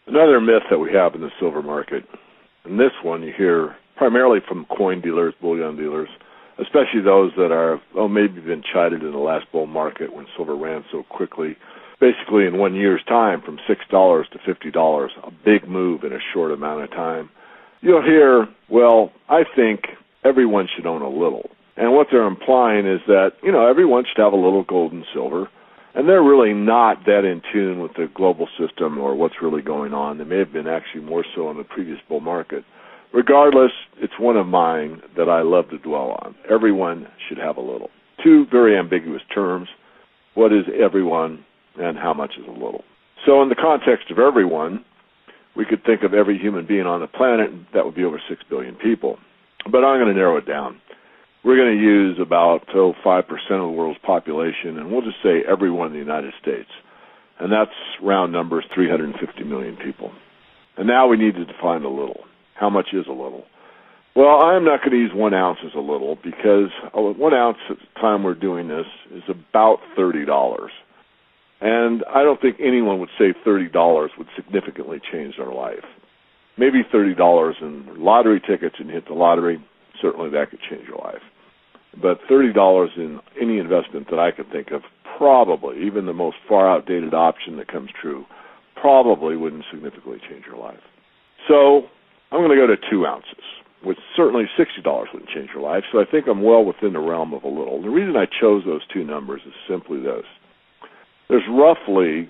Another myth that we have in the silver market, and this one you hear primarily from coin dealers, bullion dealers, especially those that are, maybe been chided in the last bull market when silver ran so quickly. Basically in 1 year's time from $6 to $50, a big move in a short amount of time. You'll hear, well, I think everyone should own a little. And what they're implying is that, everyone should have a little gold and silver. And they're really not that in tune with the global system or what's really going on. They may have been actually more so in the previous bull market. Regardless, it's one of mine that I love to dwell on. Everyone should have a little. Two very ambiguous terms. What is everyone and how much is a little? So in the context of everyone, we could think of every human being on the planet, and that would be over 6 billion people. But I'm going to narrow it down. We're going to use about 5% of the world's population, and we'll just say everyone in the United States. And that's round numbers, 350 million people. And now we need to define a little. How much is a little? Well, I'm not going to use 1 ounce as a little because 1 ounce at the time we're doing this is about $30. And I don't think anyone would say $30 would significantly change their life. Maybe $30 in lottery tickets and hit the lottery, certainly that could change your life. But $30 in any investment that I could think of, probably, even the most far outdated option that comes true, probably wouldn't significantly change your life. So I'm going to go to 2 ounces, which certainly $60 wouldn't change your life. So I think I'm well within the realm of a little. The reason I chose those 2 numbers is simply this. There's roughly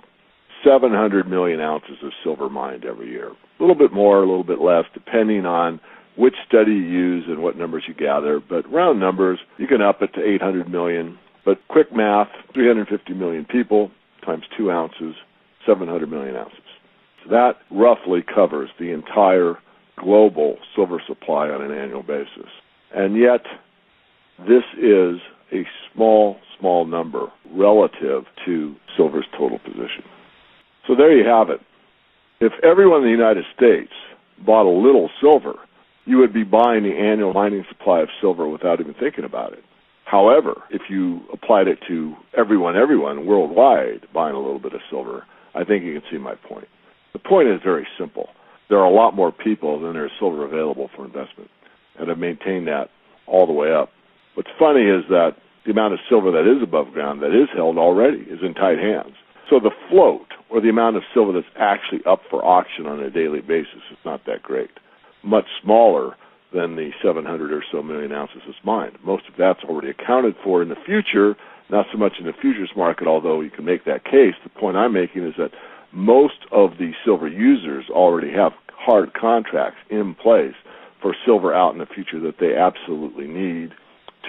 700 million ounces of silver mined every year. A little bit more, a little bit less, depending on which study you use and what numbers you gather. But round numbers, you can up it to 800 million. But quick math, 350 million people times 2 ounces, 700 million ounces. So that roughly covers the entire global silver supply on an annual basis. And yet, this is a small number relative to silver's total position. So there you have it. If everyone in the United States bought a little silver, you would be buying the annual mining supply of silver without even thinking about it. However, if you applied it to everyone worldwide buying a little bit of silver, I think you can see my point. The point is very simple. There are a lot more people than there is silver available for investment, and I've maintained that all the way up. What's funny is that the amount of silver that is above ground, that is held already, is in tight hands. So the float, or the amount of silver that's actually up for auction on a daily basis, is not that great. Much smaller than the 700 or so million ounces is mined. Most of that's already accounted for in the future, not so much in the futures market, although you can make that case. The point I'm making is that most of the silver users already have hard contracts in place for silver out in the future that they absolutely need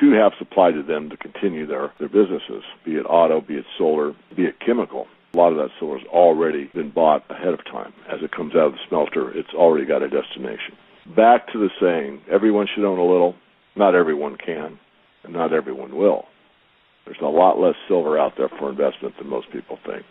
to have supply to them to continue their businesses, be it auto, be it solar, be it chemical. A lot of that silver has already been bought ahead of time. As it comes out of the smelter, it's already got a destination. Back to the saying, everyone should own a little. Not everyone can, and not everyone will. There's a lot less silver out there for investment than most people think.